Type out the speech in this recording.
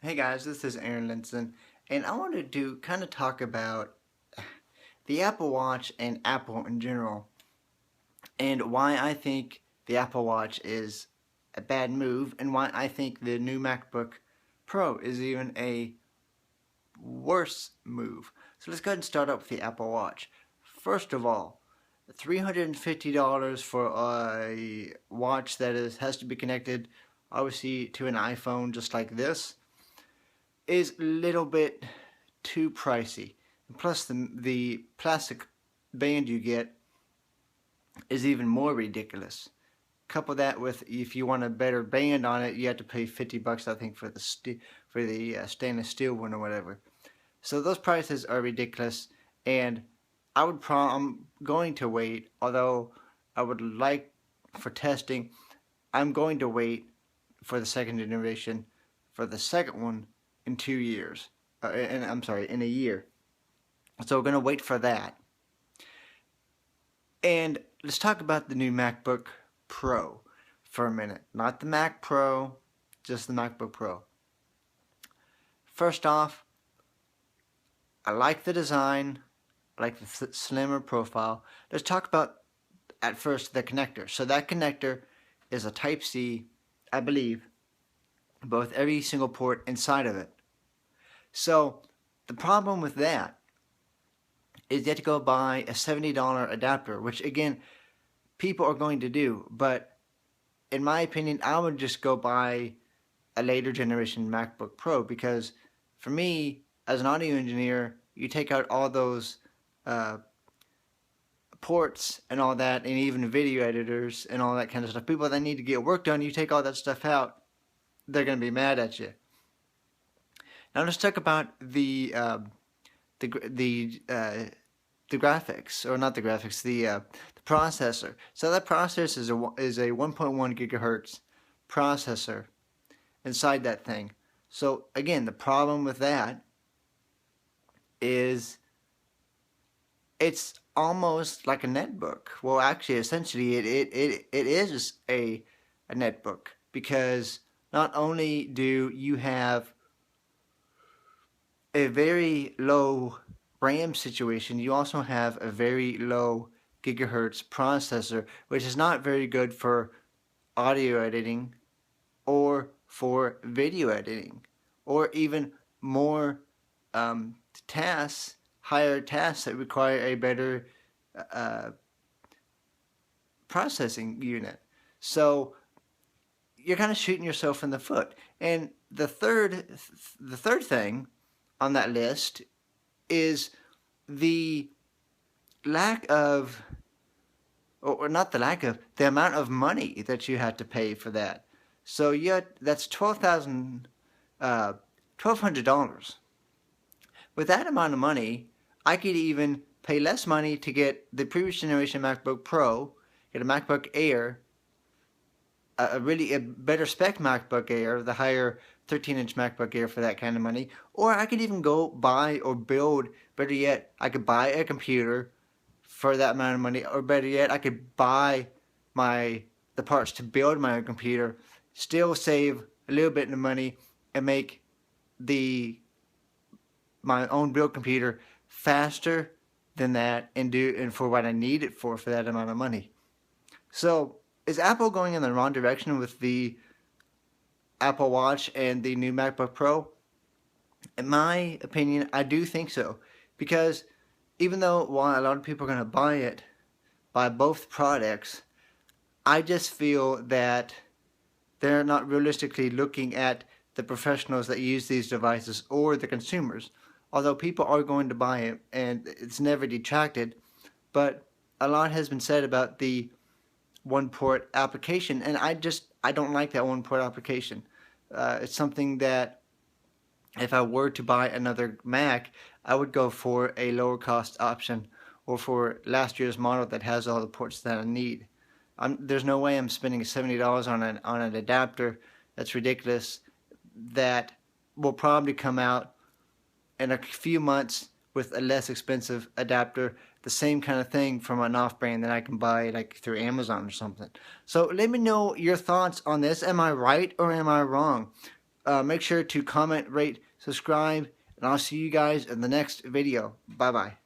Hey guys, this is Aaron Linson, and I wanted to kind of talk about the Apple Watch and Apple in general, and why I think the Apple Watch is a bad move, and why I think the new MacBook Pro is even a worse move. So let's go ahead and start up with the Apple Watch. First of all, $350 for a watch that has to be connected, obviously, to an iPhone just like this is a little bit too pricey. And plus, the plastic band you get is even more ridiculous. Couple that with, if you want a better band on it, you have to pay $50, I think, for the stainless steel one or whatever. So those prices are ridiculous, and I'm going to wait. Although I would like for testing, I'm going to wait for the second generation, for the second one in 2 years. In a year. So we're going to wait for that. And let's talk about the new MacBook Pro for a minute. Not the Mac Pro, just the MacBook Pro. First off, I like the design, I like the slimmer profile. Let's talk about, at first, the connector. So that connector is a Type-C, I believe, both every single port inside of it. So the problem with that is you have to go buy a $70 adapter, which again, people are going to do. But in my opinion, I would just go buy a later generation MacBook Pro, because for me, as an audio engineer, you take out all those ports and all that, and even video editors and all that kind of stuff. People that need to get work done, you take all that stuff out, they're going to be mad at you. Now let's talk about the graphics, or not the graphics, the processor. So that processor is a 1.1 gigahertz processor inside that thing. So again, the problem with that is it's almost like a netbook. Well, actually, essentially, it is a netbook, because not only do you have a very low RAM situation, you also have a very low gigahertz processor, which is not very good for audio editing or for video editing, or even more tasks, higher tasks that require a better processing unit. So you're kind of shooting yourself in the foot. And the third thing on that list is the lack of, or not the lack of, the amount of money that you had to pay for that. So that's $1,200. With that amount of money, I could even pay less money to get the previous generation MacBook Pro, get a MacBook Air, a better spec MacBook Air, the higher 13-inch MacBook Air, for that kind of money. Or I could even go buy or build, better yet, I could buy a computer for that amount of money. Or better yet, I could buy the parts to build my own computer, still save a little bit of money, and make my own build computer faster than that, and for what I need it for that amount of money. So is Apple going in the wrong direction with the Apple Watch and the new MacBook Pro? In my opinion, I do think so. Because even though while a lot of people are going to buy both products, I just feel that they're not realistically looking at the professionals that use these devices, or the consumers. Although people are going to buy it, and it's never detracted, but a lot has been said about the one-port application, and I don't like that one-port application. It's something that, if I were to buy another Mac, I would go for a lower cost option, or for last year's model that has all the ports that I need. There's no way I'm spending $70 on an adapter. That's ridiculous. That will probably come out in a few months with a less expensive adapter, the same kind of thing from an off-brand that I can buy like through Amazon or something. So let me know your thoughts on this. Am I right or am I wrong? make sure to comment, rate, subscribe, and I'll see you guys in the next video. Bye bye.